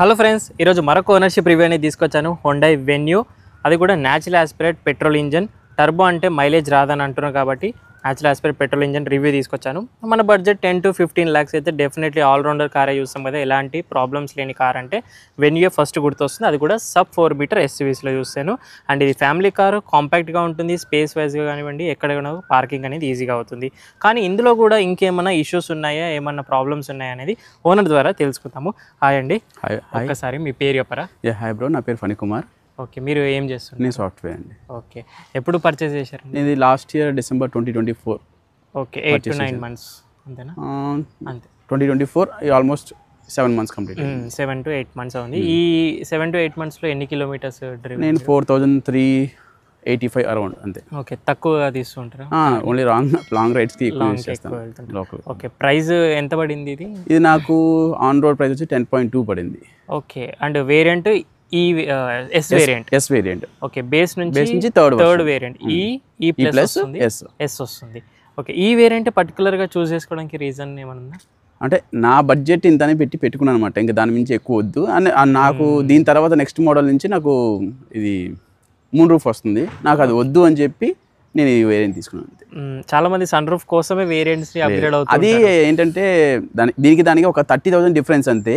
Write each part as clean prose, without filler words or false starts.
Hello friends, ఈరోజు మరొక ownership review అనేది తీసుకొచ్చాను. హోండా వెన్యూ, అది కూడా natural aspirate petrol engine. Turbo అంటే మైలేజ్ రాదని అంటున్నాను కాబట్టి natural aspirate petrol engine review తీసుకొచ్చాను. మన బడ్జెట్ 10 to 15 lakhs అయితే డెఫినెట్లీ ఆల్రౌండర్ కారే చూస్తాం కదా. ఎలాంటి ప్రాబ్లమ్స్ లేని కార్ అంటే వెన్యూ ఫస్ట్ గుర్తొస్తుంది. అది కూడా sub 4 meter SUVస్లో చూస్తాను. అండ్ ఇది ఫ్యామిలీ కారు, కాంపాక్ట్గా ఉంటుంది. స్పేస్ వైజ్గా కానివ్వండి, ఎక్కడైనా పార్కింగ్ అనేది ఈజీగా అవుతుంది. కానీ ఇందులో కూడా ఇంకేమైనా ఇష్యూస్ ఉన్నాయా, ఏమన్నా ప్రాబ్లమ్స్ ఉన్నాయా అనేది ఓనర్ ద్వారా తెలుసుకుందాము. హాయ్ అండి, ఒక్కసారి మీ పేరు చెప్పరా? హాయ్ బ్రో, నా పేరు ఫణి కుమార్. ఓకే, మీరు ఏం చేస్తున్నారు? నేను సాఫ్ట్వేర్ అండి. ఓకే, ఎప్పుడు పర్చేస్ చేశారు? ఇది last year December 2024. Okay, 8 to 9 months అంతేనా? అంతే, 2024 almost 7 months complete. 7 to 8 months ఉంది. ఈ 7 to 8 monthsలో ఎన్ని కిలోమీటర్స్ డ్రైవ్? నేను 4385 అరౌండ్ అంతే. ఓకే, తక్కువ తీసుకుంటారా? ఓన్లీ లాంగ్ రైడ్స్కి ఎక్కువ యూస్ చేస్తాను లోకల్. ఓకే, ప్రైస్ ఎంత పడింది ఇది? ఇది నాకు ఆన్ రోడ్ ప్రైస్ వచ్చి 10.2 పడింది. ఓకే, అండ్ వేరియంట్ ఈ ఎస్ వేరియంట్. ఓకే, బేస్ నుంచి థర్డ్ వేరియంట్ ఈ ప్లస్ వస్తుంది, ఎస్ వస్తుంది. ఓకే, ఈ వేరియంట్ పర్టికులర్గా చూస్ చేసుకోవడానికి రీజన్ ఏమన్నా? అంటే నా బడ్జెట్ ఇంతనే పెట్టుకున్నాను అనమాట. ఇంకా దాని నుంచి ఎక్కువ వద్దు అని నాకు. దీని తర్వాత నెక్స్ట్ మోడల్ నుంచి నాకు ఇది మూన్ రూఫ్ వస్తుంది, నాకు అది వద్దు అని చెప్పి నేను ఈ వేరియంట్ తీసుకున్నాను. చాలా మంది సన్ రూఫ్ కోసమే వేరియంట్స్ అప్గ్రేడ్ అవుతుంది. అది ఏంటంటే దానికి ఒక 30,000 డిఫరెన్స్ అంతే.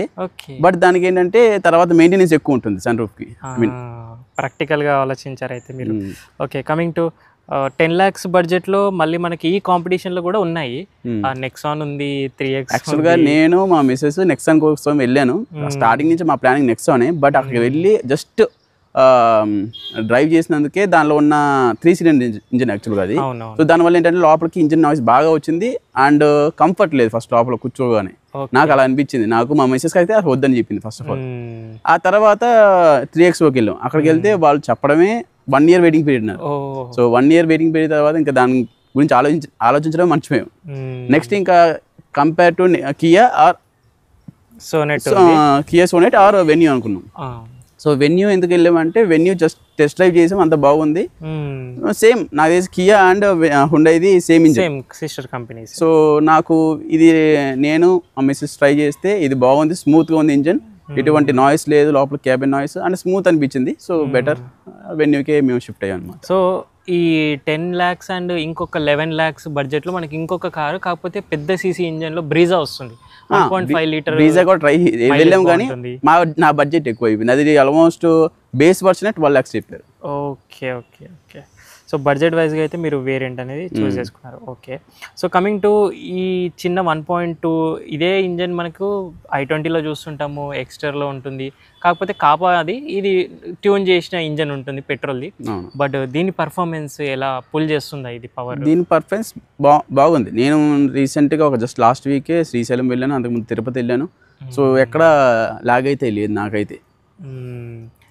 బట్ దానికి ఏంటంటే తర్వాత మెయింటెనెన్స్ ఎక్కువ ఉంటుంది సన్ రూఫ్ కి. ప్రాక్టికల్ గా ఆలోచించారు అయితే మీరు. Okay, coming to 10 lakhs budget లో మళ్ళీ మనకి ఈ కాంపిటీషన్ లో కూడా ఉన్నాయి. నెక్సాన్ ఉంది, 3X. యాక్చువల్ గా నేను మా మిసెస్ నెక్సాన్ కోసం వెళ్ళాను. స్టార్టింగ్ నుంచి మా ప్లానింగ్ నెక్సానే. బట్ అక్కడికి వెళ్ళి జస్ట్ డ్రైవ్ చేసినందుకే దానిలో ఉన్న 3 cylinder ఇంజిన్ యాక్చువల్గా అది. సో దానివల్ల ఏంటంటే లోపలికి ఇంజిన్ నాయిస్ బాగా వచ్చింది అండ్ కంఫర్ట్ లేదు ఫస్ట్ లోపల కూర్చోగానే. నాకు అలా అనిపించింది. నాకు మా మిసెస్కి అయితే అది వద్దని చెప్పింది ఫస్ట్ ఆఫ్ ఆల్. ఆ తర్వాత 3Xలోకి వెళ్ళాం. అక్కడికి వెళ్తే వాళ్ళు చెప్పడమే 1 year వెయిటింగ్ పీరియడ్ అన్నారు. సో 1 year వెయిటింగ్ పీరియడ్ తర్వాత ఇంకా దాని గురించి ఆలోచించడం మర్చిపోయాం. నెక్స్ట్ ఇంకా compare to Kia Sonet or Venue అనుకున్నాం. సో వెన్యూ ఎందుకు వెళ్ళామంటే వెన్యూ జస్ట్ టెస్ట్ డ్రైవ్ చేసాం, అంత బాగుంది. సేమ్ నాకు తెలిసి కియా అండ్ హుండా ఇది same engine, sister company. So నాకు ఇది నేను మిస్సెస్ ట్రై చేస్తే ఇది బాగుంది, స్మూత్గా ఉంది ఇంజిన్, ఎటువంటి నాయిస్ లేదు లోపల, క్యాబిన్ నాయిస్ అండ్ స్మూత్ అనిపించింది. సో బెటర్ వెన్యూకే మేము షిఫ్ట్ అయ్యాం అనమాట. సో ఈ 10 lakhs అండ్ ఇంకొక 11 lakhs బడ్జెట్లో మనకి ఇంకొక కారు, కాకపోతే పెద్ద సీసీ ఇంజన్లో బ్రీజా వస్తుంది. 1.5 లీటర్ బ్రీజా కూడా ట్రై వెళ్ళాం కానీ నా బడ్జెట్ ఎక్కువ అయిపోయింది. అది ఆల్మోస్ట్ బేస్ వర్షన్ 12 lakhs చెప్పారు. Okay okay okay, so budget వైజ్గా అయితే మీరు వేరియంట్ అనేది చూస్ చేసుకున్నారు. ఓకే, సో కమింగ్ టు ఈ చిన్న 1.2 ఇదే ఇంజన్ మనకు i20లో చూస్తుంటాము, ఎక్స్టర్లో ఉంటుంది. కాకపోతే అది ఇది ట్యూన్ చేసిన ఇంజన్ ఉంటుంది పెట్రోల్ది. బట్ దీని పర్ఫార్మెన్స్ ఎలా పుల్ చేస్తుందా ఇది పవర్? దీని పర్ఫార్మెన్స్ బాగుంది. నేను రీసెంట్గా జస్ట్ లాస్ట్ వీకే శ్రీశైలం వెళ్ళాను, అంతకుముందు తిరుపతి వెళ్ళాను. సో ఎక్కడ లాగ్ అయితే లేదు నాకైతే.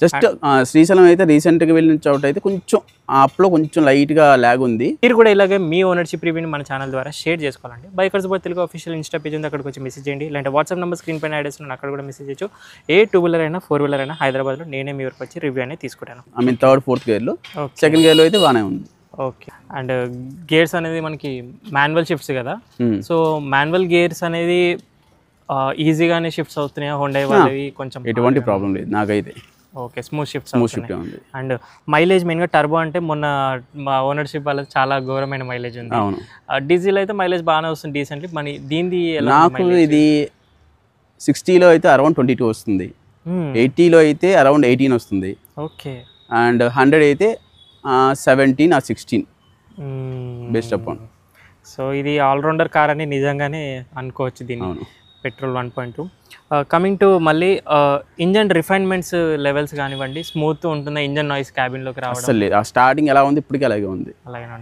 జస్ట్ శ్రీశైలం అయితే రీసెంట్గా వెళ్ళిన చోట అయితే కొంచెం అప్లో కొంచెం లైట్గా ల్యాగ్ ఉంది. మీరు కూడా ఇలాగే మీ ఓనర్షిప్ రివ్యూని మన ఛానల్ ద్వారా షేర్ చేసుకోవాలండి. Bikers both Telugu official Insta page ఉంది, అక్కడికి వచ్చి మెసేజ్ చేయండి. లేదంటే వాట్సాప్ నెంబర్ స్క్రీన్ పైన యాడ్ చేస్తున్నాను, అక్కడ కూడా మెసేజ్ చేయొచ్చు. ఏ 2-wheeler అయినా 4-wheeler అయినా హైదరాబాద్లో నేనే మీ వరకు వచ్చి రివ్యూ అనేది తీసుకుంటాను. ఐ మీన్ 3rd, 4th గేర్లో. సెకండ్ గేర్లో అయితే బాగానే ఉంది. ఓకే, అండ్ గేర్స్ అనేది మనకి మాన్యువల్ షిఫ్ట్స్ కదా. సో మాన్యువల్ గేర్స్ అనేది ఈజీగానే షిఫ్ట్స్ అవుతున్నాయా హోండా వాళ్ళవి? కొంచెం ఎటువంటి ప్రాబ్లం లేదు నాకైతే. ఓకే, స్మూత్ షిఫ్ట్స్ ఉంది. అండ్ మైలేజ్ మెయిన్గా టర్బో అంటే మొన్న మా ఓనర్షిప్ వాళ్ళకి చాలా ఘోరమైన మైలేజ్ ఉంది. డీజిల్ అయితే మైలేజ్ బాగానే వస్తుంది డీసెంట్లీ. మన దీనిది నాకు ఇది 60లో అయితే అరౌండ్ 22 వస్తుంది, 80లో అయితే అరౌండ్ 18 వస్తుంది. ఓకే, అండ్ 100 అయితే 17 or 16 బెస్ట్ అపాన్. సో ఇది ఆల్రౌండర్ కార్ అని నిజంగానే అనుకోవచ్చు దీన్ని. పెట్రోల్ 1.2. కమింగ్ టు మళ్ళీ ఇంజన్ రిఫైన్మెంట్స్ లెవెల్స్ కానివ్వండి, స్మూత్ ఉంటుందా ఇంజన్ నాయిస్ క్యాబిన్లోకి రావడం? అసలు లేదు, ఆ స్టార్టింగ్ ఎలా ఉంది ఇప్పటికీ అలాగే ఉంది.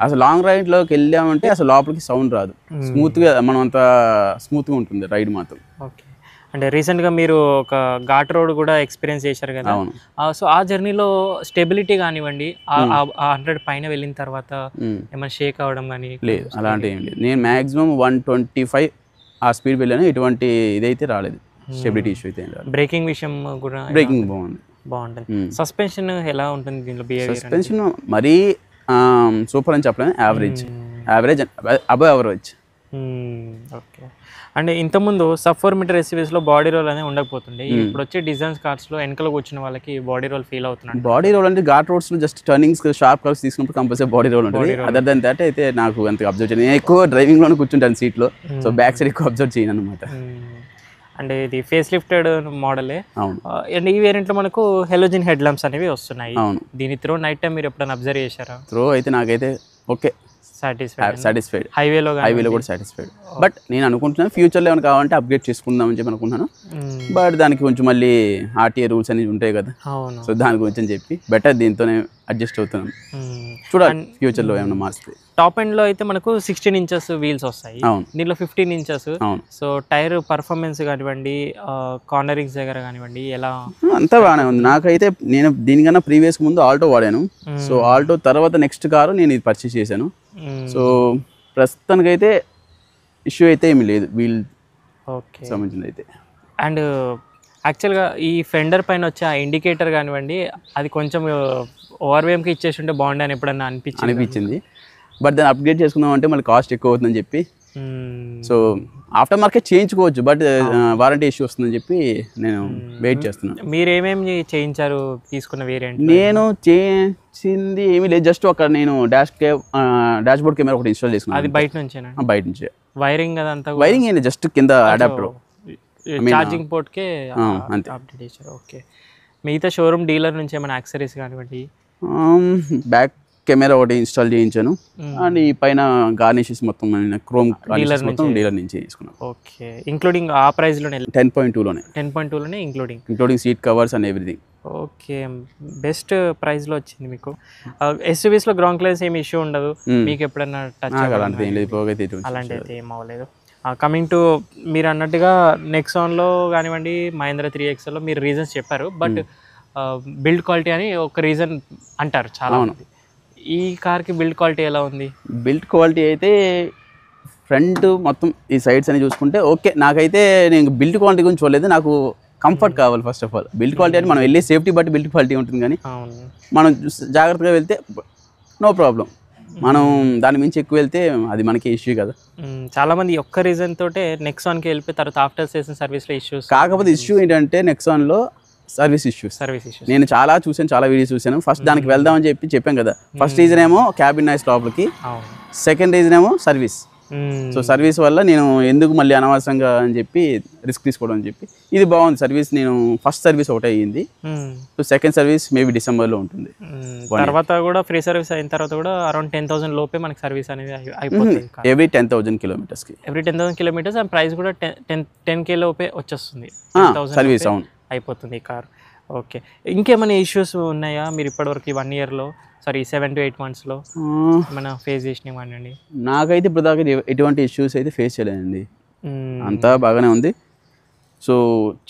అసలు లాంగ్ రైడ్లోకి వెళ్ళామంటే అసలు లోపలికి సౌండ్ రాదు, స్మూత్గా మనం అంత స్మూత్గా ఉంటుంది రైడ్ మాత్రం. ఓకే, అంటే రీసెంట్గా మీరు ఒక ఘాట్ రోడ్ కూడా ఎక్స్పీరియన్స్ చేశారు కదా. సో ఆ జర్నీలో స్టెబిలిటీ కానివ్వండి, 100 పైన వెళ్ళిన తర్వాత ఏమైనా షేక్ అవ్వడం కానీ? లేదు, అలాంటి ఏం లేదు. నేను మ్యాక్సిమం 125 ఆ స్పీడ్ వెళ్ళాను, ఎటువంటి ఇదైతే రాలేదు, స్టెబిలిటీ ఇష్యూ అయితే రాలేదు. బ్రేకింగ్ విషయం కూడా బ్రేకింగ్ బాగుంటుంది. సస్పెన్షన్ ఎలా ఉంటుంది దీనిలో బిహేవియర్? సస్పెన్షన్ మరీ సూపర్ అని చెప్పలేను, యావరేజ్ అబవ్ యావరేజ్. ఓకే, అంటే ఇంతకుముందు సబ్ 4 మీటర్ ఎస్యూవీస్లో బాడీ రోల్ అనేది ఉండకపోతుండే, ఇప్పుడు వచ్చే డిజైన్స్ కార్స్లో వెనకలో కూర్చున్న వాళ్ళకి బాడీ రోల్ ఫీల్ అవుతున్నాడు. బాడీ రోల్ అంటే ఘాట్ రోడ్స్లో జస్ట్ టర్నింగ్స్ షార్ప్ కర్వ్స్ తీసుకున్నప్పుడు కంపల్సరీ బాడీ రోల్ ఉంటుంది. అదర్ దెన్ దట్ అయితే నాకు అంత అబ్జర్వ్ చేయను. నేను ఎక్కువ డ్రైవింగ్లోనే కూర్చుంటాను సీట్లో, సో బ్యాక్ సైడ్ ఎక్కువ అబ్జర్వ్ చేయను అనమాట. అంటే ఇది ఫేస్ లిఫ్టెడ్ మోడలే. అవును. అండ్ ఈ వేరియంట్లో మనకు హెలోజిన్ హెడ్ ల్యాంప్స్ అనేవి వస్తున్నాయి. అవును. దీని త్రో నైట్ టైం మీరు ఎప్పుడైనా అబ్జర్వ్ చేశారా? త్రో అయితే నాకైతే ఓకే, సాటిస్ఫైడ్. హైవేలో కూడా సాటిస్ఫైడ్. బట్ నేను అనుకుంటున్నాను ఫ్యూచర్లో ఏమైనా కావాలంటే అప్గ్రేడ్ చేసుకుందామని చెప్పి అనుకుంటున్నాను. బట్ దానికి కొంచెం మళ్ళీ ఆర్టీఏ రూల్స్ అనేవి ఉంటాయి కదా, సో దాని గురించి అని చెప్పి బెటర్ దీంతోనే అడ్జస్ట్ అవుతున్నాను. చూడాలి ఫ్యూచర్లో ఏమైనా మార్చితే. టాప్ ఎండ్లో అయితే మనకు 16 ఇంచెస్ వీల్స్ వస్తాయి, దీంట్లో 15 ఇంచెస్. సో టైర్ పర్ఫార్మెన్స్ కానివ్వండి, కార్నరింగ్స్ దగ్గర కానివ్వండి, ఎలా అంతా బాగానే ఉంది. నాకైతే నేను దీనికన్నా ప్రీవియస్ ముందు ఆల్టో వాడాను. సో ఆల్టో తర్వాత నెక్స్ట్ కారు నేను ఇది పర్చేస్ చేశాను. సో ప్రస్తుతానికైతే ఇష్యూ అయితే ఏమి లేదు వీల్ సంబంధించింది అయితే. అండ్ యాక్చువల్గా ఈ ఫెండర్ పైన వచ్చే ఆ ఇండికేటర్ కానివ్వండి, అది కొంచెం ఓవర్వేమ్కి ఇచ్చేసి ఉంటే బాగుండే అని ఎప్పుడన్నా అనిపించింది. బట్ దాన్ని అప్గ్రేడ్ చేసుకుందాం అంటే మళ్ళీ కాస్ట్ ఎక్కువ అవుతుందని చెప్పి, సో ఆఫ్టర్ మార్కెట్ చేయించుకోవచ్చు, బట్ వారంటీ ఇష్యూ వస్తుందని చెప్పి నేను వెయిట్ చేస్తున్నాను. మీరు ఏమేమి చేయించారు తీసుకున్న వేరియంట్? నేను చేయించింది ఏమీ లేదు, జస్ట్ ఒక నేను డాష్ బోర్డ్ కెమెరా ఒకటి ఇన్స్టాల్ చేసుకున్నాను. అది బయట నుంచేనా? బయట నుంచే. వైరింగ్ అదంతా వైరింగ్ ఏంటి, జస్ట్ కింద అడాప్టర్ ఛార్జింగ్ పోర్ట్కే అప్డేట్ చేశారు. ఓకే. మిగతా షోరూమ్ డీలర్ నుంచి ఏమైనా యాక్సరీస్ కానివ్వండి? బ్యాక్ కెమెరా ఒకటి ఇన్స్టాల్ చేయించాను, అండ్ ఈ పైన గార్నిషెస్ మొత్తం క్రోమ్ మొత్తం డీలర్ నుంచి తీసుకున్నాను. ఓకే. ఇంక్లూడింగ్ ఆ ప్రైస్లోనే 10.2లోనే including seat covers and everything. Okay, best ప్రైస్లో వచ్చింది మీకు. ఎస్యూవీస్లో గ్రౌండ్ క్లియరెన్స్ ఏమి ఇష్యూ ఉండదు మీకు? ఎప్పుడైనా టచ్ అలాంటి అయితే ఏం అవ్వలేదు. కమింగ్ టు మీరు అన్నట్టుగా నెక్సాన్లో కానివ్వండి, మహేంద్ర 3XLలో మీరు రీజన్స్ చెప్పారు, బట్ బిల్డ్ క్వాలిటీ అని ఒక రీజన్ అంటారు చాలా మంది. ఈ కార్కి బిల్డ్ క్వాలిటీ ఎలా ఉంది? బిల్డ్ క్వాలిటీ అయితే ఫ్రంట్ మొత్తం ఈ సైడ్స్ అని చూసుకుంటే ఓకే. నాకైతే నేను బిల్డ్ క్వాలిటీ గురించి చూడలేదు, నాకు కంఫర్ట్ కావాలి first of all. Build quality అంటే మనం వెళ్ళే సేఫ్టీ బట్టి బిల్డ్ క్వాలిటీ ఉంటుంది, కానీ మనం జాగ్రత్తగా వెళ్తే నో ప్రాబ్లం. మనం దాని మించి ఎక్కువ వెళ్తే అది మనకి ఇష్యూ కదా. చాలా మంది ఒక్క రీజన్ తోటే నెక్సాన్కి వెళ్ళిపోయి తర్వాత ఆఫ్టర్ సేషన్ సర్వీస్లో ఇష్యూస్. కాకపోతే ఇష్యూ ఏంటంటే నెక్సాన్లో సర్వీస్ ఇష్యూస్ నేను చాలా చూసాను, చాలా వీడియోస్ చూసాను. ఫస్ట్ దానికి వెళ్దామని చెప్పాను కదా. ఫస్ట్ రీజన్ ఏమో క్యాబిన్ నాయిస్ లోపలికి, సెకండ్ రీజన్ ఏమో సర్వీస్. సో సర్వీస్ వల్ల నేను ఎందుకు మళ్ళీ అనవసరంగా అని చెప్పి రిస్క్ తీసుకోవడం అని చెప్పి, ఇది బాగుంది సర్వీస్. నేను ఫస్ట్ సర్వీస్ ఒకటే అయ్యింది, సో సెకండ్ సర్వీస్ మేబీ డిసెంబర్లో ఉంటుంది. తర్వాత కూడా ఫ్రీ సర్వీస్ అయిన తర్వాత కూడా అరౌండ్ 10,000 లోపే మనకి సర్వీస్ అనేది అయిపోతుంది. ఎవ్రీ 10,000 కిలోమీటర్స్కి. ఎవ్రీ 10,000 కిలోమీటర్స్ అండ్ ప్రైస్ కూడా 10K లోపే వచ్చేస్తుంది సర్వీస్. అవును, అయిపోతుంది ఈ కార్. ఓకే. ఇంకేమైనా ఇష్యూస్ ఉన్నాయా మీరు ఇప్పటివరకు 1 ఇయర్లో, సారీ 7 to 8 monthsలో ఏమైనా ఫేస్ చేసినవానండి? నాకైతే ఇప్పుడు దాకా ఎటువంటి ఇష్యూస్ అయితే ఫేస్ చేయలేదండి, అంతా బాగానే ఉంది. సో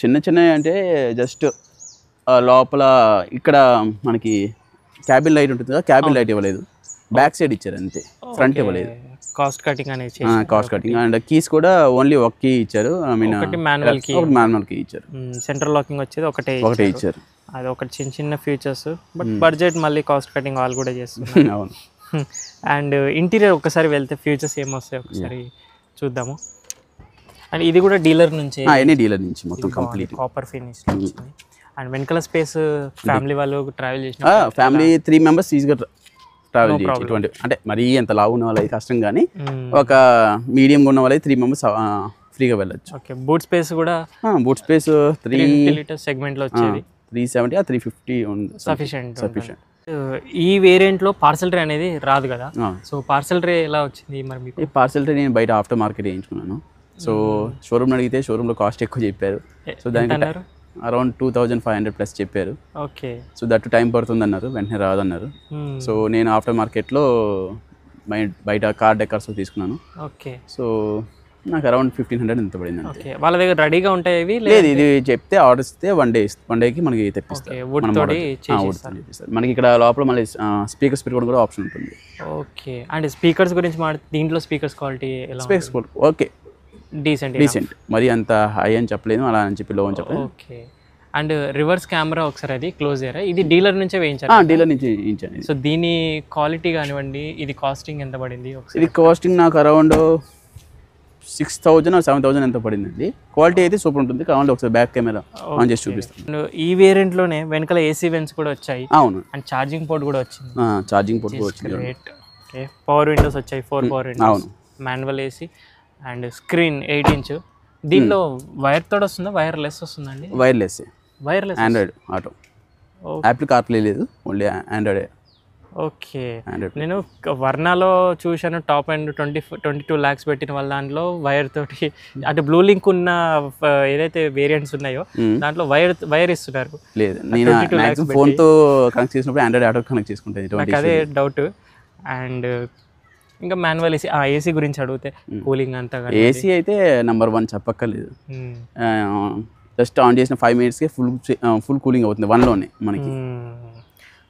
చిన్న అంటే జస్ట్ లోపల ఇక్కడ మనకి క్యాబిన్ లైట్ ఉంటుంది కదా, క్యాబిన్ లైట్ ఇవ్వలేదు, బ్యాక్ సైడ్ ఇచ్చారు అంతే, ఫ్రంట్ ఇవ్వలేదు. కాస్ట్ కటింగ్ అనేది కాస్ట్ కటింగ్. అండ్ కీస్ కూడా ఓన్లీ ఒక కీ ఇచ్చారు, ఐ మీన్ మాన్యువల్ కీ ఇచ్చారు. సెంట్రల్ లాకింగ్ వచ్చేది ఒకటే ఇచ్చారు. అది ఒకటి చిన్న ఫీచర్స్, బట్ బడ్జెట్ మళ్ళీ కాస్ట్ కటింగ్ వాళ్ళు కూడా చేస్తున్నారు. అవును. అండ్ ఇంటీరియర్ ఒకసారి వెళ్తే ఫ్యూచర్స్ ఏమొస్తాయి ఒకసారి చూద్దాము. అండ్ ఇది కూడా డీలర్ నుంచి మొత్తం కంప్లీట్ కాపర్ ఫినిష్ వచ్చింది. అండ్ వెనకాల స్పేస్ ఫ్యామిలీ వాళ్ళు ట్రావెల్ చేసిన ఫ్యామిలీ 3 members ఈజీగా ట్రావెల్ చేయొచ్చు. అంటే మరీ ఎంత లావు ఉన్న వాళ్ళు అయితే కష్టం, కానీ ఒక మీడియంగా ఉన్న వాళ్ళు 3 members ఫ్రీగా వెళ్ళచ్చు. ఓకే. బూట్ స్పేస్ కూడా బూట్ స్పేస్ 350 లీటర్స్ సెగ్మెంట్లో వచ్చేది, 370 or 350 సఫిషియెంట్. ఈ వేరియంట్లో పార్సల్ ట్రే అనేది రాదు కదా, సో పార్సల్ ట్రే ఎలా వచ్చింది మరి మీకు? ఈ పార్సల్ ట్రే నేను బయట ఆఫ్టర్ మార్కెట్ వేయించుకున్నాను. సో షోరూమ్ అడిగితే షోరూంలో కాస్ట్ ఎక్కువ చెప్పారు, సో దానికి అరౌండ్ 2,500 ప్లస్ చెప్పారు. ఓకే. సో దట్ టైం పడుతుంది అన్నారు, వెంటనే రాదన్నారు. సో నేను ఆఫ్టర్ మార్కెట్లో బయట కార్ డెకర్స్ తీసుకున్నాను. ఓకే. సో నాకు అరౌండ్ 1,500 ఎంత పడింది. ఓకే. వాళ్ళ దగ్గర రెడీగా ఉంటాయి? లేదు, ఇది చెప్తే ఆర్డర్ ఇస్తే 1 డేకి మనకి తెప్పిస్తారు. మనకి ఇక్కడ లోపల మళ్ళీ స్పీకర్స్ పెట్టుకోవడం కూడా ఆప్షన్ ఉంటుంది. ఓకే. అండ్ స్పీకర్స్ గురించి దీంట్లో స్పీకర్స్ క్వాలిటీ ఎలా? స్పీకర్స్ ఓకే, డీసెంట్, మరి అంత హై అని చెప్పలేదు, అలా అని చెప్పి లో అని చెప్పలేదు. ఓకే. అండ్ రివర్స్ కెమెరా ఒకసారి అది క్లోజ్ అయ్యారా? ఇది డీలర్ నుంచే వేయించారు? డీలర్ నుంచి వేయించాను. సో దీని క్వాలిటీ కానివ్వండి, ఇది కాస్టింగ్ ఎంత పడింది? ఇది కాస్టింగ్ నాకు అరౌండ్ 6,000 or 7,000 ఎంత పడిందండి. క్వాలిటీ అయితే సూపర్ ఉంటుంది. కావాలంటే ఒకసారి బ్యాక్ కెమెరా ఆన్ చేసి చూపిస్తాను. ఈ వేరియంట్లోనే వెనకాల ఏసీ వెంట్స్ కూడా వచ్చాయి. అవును, అండ్ ఛార్జింగ్ పోర్ట్ కూడా వచ్చింది. ఛార్జింగ్ పోర్ట్ కూడా వచ్చింది. ఓకే, పవర్ విండోస్ వచ్చాయి, 4 పవర్ విండోస్. అవును, manual AC and screen 8 inch. దీంట్లో వైర్ తోడు వస్తుందా, వైర్లెస్ వస్తుందండి? Wireless, wireless, Android auto. Apple CarPlay లేదు, ఓన్లీ ఆండ్రాయిడ్. ఓకే, నేను వర్ణాలో చూశాను టాప్ అండ్ 22 lakhs పెట్టిన వాళ్ళ దాంట్లో వైర్ తోటి, అంటే బ్లూ లింక్ ఉన్న ఏదైతే వేరియంట్స్ ఉన్నాయో దాంట్లో వైర్ ఇస్తున్నారు. లేదు, నేను ఫోన్తో కనెక్ట్ చేసినప్పుడు ఆండ్రాయిడ్ ఆటో కనెక్ట్ చేసుకుంటాను. నాకు అదే డౌట్. అండ్ ఇంకా మాన్యువల్ ఏసీ, ఏసీ గురించి అడిగితే కూలింగ్ అంతా ఏసీ అయితే నెంబర్ 1 చెప్పక్కర్లేదు. జస్ట్ ఆన్ చేసిన 5 minutesకి ఫుల్ కూలింగ్ అవుతుంది 1లోనే మనకి.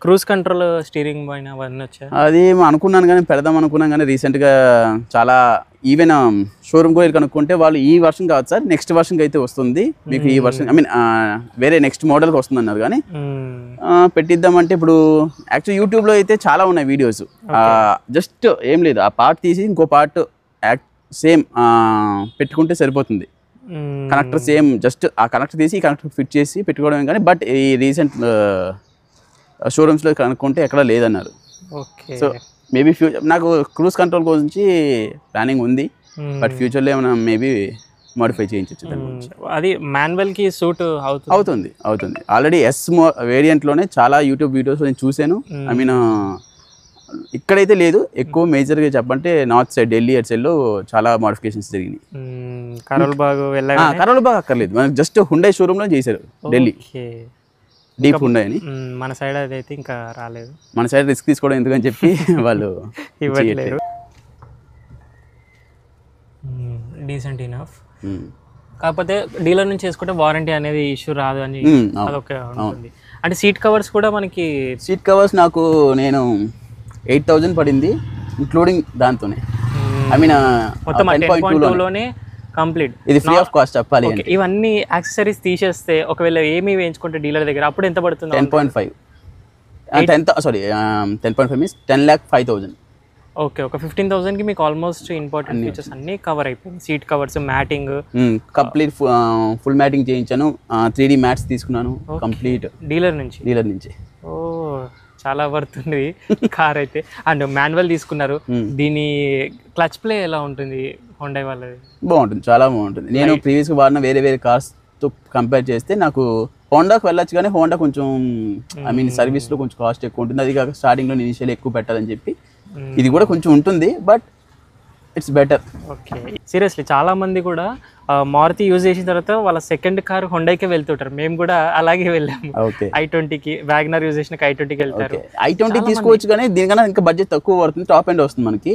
క్రూజ్ కంట్రోల్, స్టీరింగ్ పైన అవన్నీ వచ్చాయి. అది అనుకున్నాను కానీ పెడదాం అనుకున్నాను కానీ రీసెంట్గా చాలా ఈవెన్ షోరూమ్కి వెళ్ళి కనుక్కుంటే వాళ్ళు ఈ వర్షన్ కాదు సార్, నెక్స్ట్ వర్షన్కి అయితే వస్తుంది మీకు, ఈ వర్షన్ ఐ మీన్ వేరే నెక్స్ట్ మోడల్కి వస్తుంది అన్నారు. కానీ పెట్టిద్దామంటే ఇప్పుడు యాక్చువల్ యూట్యూబ్లో అయితే చాలా ఉన్నాయి వీడియోస్. జస్ట్ ఏం లేదు, ఆ పార్ట్ తీసి ఇంకో పార్ట్ సేమ్ పెట్టుకుంటే సరిపోతుంది. కనెక్టర్ సేమ్, జస్ట్ ఆ కనెక్టర్ తీసి ఈ కనెక్టర్ ఫిట్ చేసి పెట్టుకోవడం. కానీ బట్ ఈ రీసెంట్ షోరూమ్స్లో కనుక్కుంటే ఎక్కడ లేదన్నారు. సో మేబీ ఫ్యూచర్ నాకు క్రూజ్ కంట్రోల్ గురించి ప్లానింగ్ ఉంది, బట్ ఫ్యూచర్లో ఏమైనా మేబీ మోడిఫై చేయించవచ్చు. అది మాన్యువల్కి సూట్ అవుతుంది. ఆల్రెడీ ఎస్ వేరియంట్లోనే చాలా యూట్యూబ్ వీడియోస్ నేను చూశాను. ఐ మీన్ ఇక్కడైతే లేదు, ఎక్కువ మేజర్గా చెప్పంటే నార్త్ సైడ్ ఢిల్లీ అటు సైడ్లో చాలా మోడిఫికేషన్స్ జరిగినాయి. కరోల్ బాగ్ అక్కర్లేదు, మనకు జస్ట్ హుండై షోరూంలో చేశారు ఢిల్లీ, డీప్ హుండై అని. మన సైడ్ అదైతే ఇంకా రాలేదు. మన సైడ్ రిస్క్ తీసుకోవడం ఎందుకని చెప్పి వాళ్ళు ఇవ్వట్లేదు. Decent enough. కాకపోతే డీలర్ నుంచి చేసుకుంటే వారంటీ అనేది ఇష్యూ రాదు అని అదొక ఉంటుంది. అంటే సీట్ కవర్స్ కూడా మనకి, సీట్ కవర్స్ నాకు నేను 8,000 పడింది ఇంక్లూడింగ్ దాంతోనే. ఐ మీన్ మొత్తం 10.2లోనే కంప్లీట్. ఇది ఫ్రీ ఆఫ్ కాస్ట్ చెప్పాలి. ఇవన్నీ యాక్సెసరీస్ తీసేస్తే ఒకవేళ ఏమి వేయించుకుంటే డీలర్ దగ్గర అప్పుడు ఎంత పడుతుంది? 10.5 10.5 మీన్స్ 10,05,000. ఓకే, ఒక 15,000కి మీకు ఆల్మోస్ట్ ఇంపార్టెంట్ ఫీచర్స్ అన్ని కవర్ అయిపోయింది. Seat covers, matting complete full matting చేయించాను, 3D మ్యాట్స్ తీసుకున్నాను కంప్లీట్ డీలర్ నుంచి. ఓ, చాలా వర్త్ ఉంది కార్ అయితే. అండ్ మాన్యువల్ తీసుకున్నారు. దీని క్లచ్ ప్లే ఎలా ఉంటుంది హోండా వాళ్ళది? బాగుంటుంది, చాలా బాగుంటుంది. నేను ప్రీవియస్గా వాడిన వేరే కార్స్తో కంపేర్ చేస్తే నాకు హోండాకి వెళ్ళొచ్చు, కానీ హోండా కొంచెం ఐ మీన్ సర్వీస్లో కొంచెం కాస్ట్ ఎక్కువ ఉంటుంది. అది కాక స్టార్టింగ్లో ఇనిషియల్ ఎక్కువ పెట్టాలని చెప్పి ఇది కూడా కొంచెం ఉంటుంది, but it's better. Okay, seriously చాలా మంది కూడా మారుతి యూజ్ చేసిన తర్వాత వాళ్ళ సెకండ్ కార్ హోండాకే వెళ్తుంటారు. మేము కూడా అలాగే వెళ్ళాము. i20కి, వ్యాగనర్ యూజ్ చేసిన i20కి వెళ్తారు. i20 తీసుకోవచ్చు, కానీ దీనికన్నా ఇంకా బడ్జెట్ తక్కువ పడుతుంది. టాప్ ఎండ్ వస్తుంది మనకి.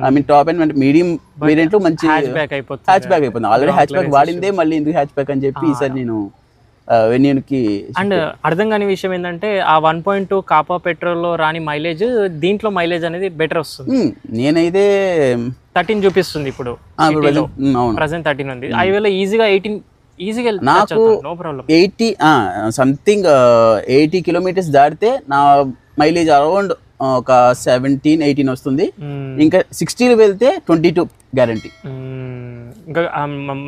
ఐ మీన్ టాప్ ఎండ్ అంటే మీడియం వేరియంట్ లో మంచి హ్యాచ్ బ్యాక్ అయిపోతుంది. ఆల్రెడీ హ్యాచ్ బ్యాక్ వాడిందే, మళ్ళీ ఎందుకు హ్యాచ్ బ్యాక్ అని చెప్పి ఈసారి నేను వెన్యూకి. అండ్ అర్థం కాని విషయం ఏంటంటే ఆ 1.2 కాపా పెట్రోల్ లో రాని మైలేజ్ దీంట్లో మైలేజ్ అనేది బెటర్ వస్తుంది. నేనైతే 13 చూపిస్తుంది ఇప్పుడు, ప్రెసెంట్ 13 ఉంది. హైవేలో ఈజీగా 18 ఈజీగా నాకు నో ప్రాబ్లం. 80 సంథింగ్ 80 kilometers దాటితే నా మైలేజ్ అరౌండ్ ఒక 17-18 వస్తుంది. ఇంకా 60 వెళ్తే 22 గ్యారంటీ. ఇంకా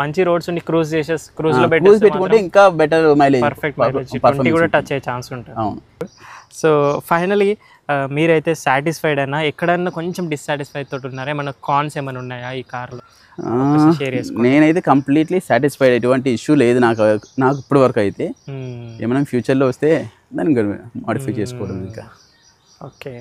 మంచి రోడ్స్ ఉండి క్రూజ్ లో పెట్టుకుంటే ఇంకా బెటర్ మైలేజ్, పర్ఫెక్ట్ మైలేజ్ 20 కూడా టచ్ అయ్యే ఛాన్స్ ఉంటుంది. అవును. సో ఫైనలీ మీరైతే సాటిస్ఫైడ్ అయినా, ఎక్కడన్నా కొంచెం డిస్సాటిస్ఫైడ్ తోటి ఉన్నారా? ఏమైనా కాన్స్ ఏమైనా ఉన్నాయా ఈ కార్లో? నేనైతే కంప్లీట్లీ సాటిస్ఫైడ్, ఎటువంటి ఇష్యూ లేదు నాకు ఇప్పటి వరకు అయితే. ఏమైనా ఫ్యూచర్లో వస్తే దాన్ని మాడిఫై చేసుకోవడం ఇంకా. ఓకే,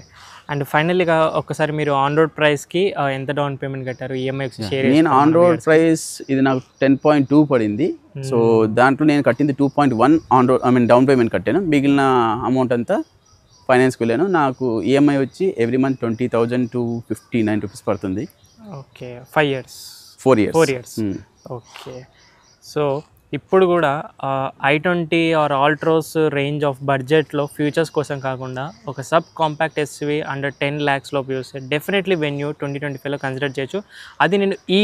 అండ్ ఫైనల్గా ఒక్కసారి మీరు ఆన్ రోడ్ ప్రైస్కి ఎంత డౌన్ పేమెంట్ కట్టారు? EMI share? నేను ఆన్ రోడ్ ప్రైస్ ఇది నాకు 10.2 పడింది. సో దాంట్లో నేను కట్టింది 2.1 on road, I mean down payment కట్టాను. మిగిలిన అమౌంట్ అంతా ఫైనాన్స్కి వెళ్ళాను. నాకు ఈఎంఐ వచ్చి ఎవ్రీ మంత్ 20,259 రూపీస్ పడుతుంది. Okay, 4 years. ఓకే, సో ఇప్పుడు కూడా i20 or Altroz range of బడ్జెట్లో ఫ్యూచర్స్ కోసం కాకుండా ఒక సబ్ కాంపాక్ట్ ఎస్యూవీ అండర్ 10 lakhsలో చూస్తే డెఫినెట్లీ వెన్యూ 2025లో కన్సిడర్ చేయొచ్చు. అది నేను ఈ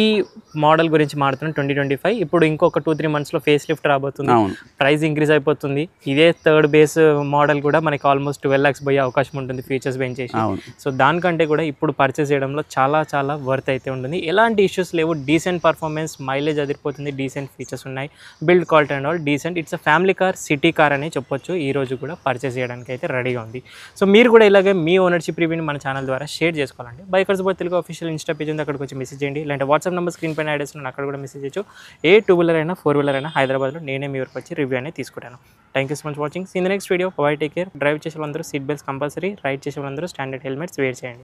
మోడల్ గురించి మాట్లాడుతున్నాను 2025. ఇప్పుడు ఇంకొక 2-3 monthsలో ఫేస్ లిఫ్ట్ రాబోతుంది, ప్రైస్ ఇంక్రీజ్ అయిపోతుంది. ఇదే థర్డ్ బేస్ మోడల్ కూడా మనకి ఆల్మోస్ట్ 12 lakhs పోయే అవకాశం ఉంటుంది ఫీచర్స్ పెంచేసి. సో దానికంటే కూడా ఇప్పుడు పర్చేస్ చేయడంలో చాలా చాలా వర్త్ అయితే ఉంటుంది. ఎలాంటి ఇష్యూస్ లేవు, డీసెంట్ పర్ఫార్మెన్స్, మైలేజ్ అదిరిపోతుంది, డీసెంట్ ఫీచర్స్ ఉన్నాయి, build quality and all decent. It's a family car, city car అని చెప్పొచ్చు. ఈ రోజు కూడా పర్చేస్ చేయడానికి అయితే రెడీగా ఉంది. సో మీరు కూడా ఇలాగే మీ ఓనర్షిప్ రివ్యూని మన ఛానల్ ద్వారా షేర్ చేసుకోవాలండి. Bikers both Telugu official Insta page ఉంది, అక్కడికి వచ్చి మెసేజ్ చేయండి. లేదంటే వాట్సాప్ నెంబర్ స్క్రీన్ పైన యాడ్ చేస్తున్నాను, అక్కడ కూడా మెసేజ్ చేయొచ్చు. ఏ 2-wheeler అయినా 4-wheeler అయినా హైదరాబాద్లో నేనే మీ వరకు వచ్చి రివ్యూ అనేది తీసుకుంటాను. Thank you so much watching. See the next video. Bye, take care. Drive చేసే వాళ్ళందరూ సీట్ బెల్ట్స్ కంపల్సరీ, రైడ్ చేసే వాళ్ళందరూ స్టాండర్డ్ హెల్మెట్స్ వేర్ చేయండి.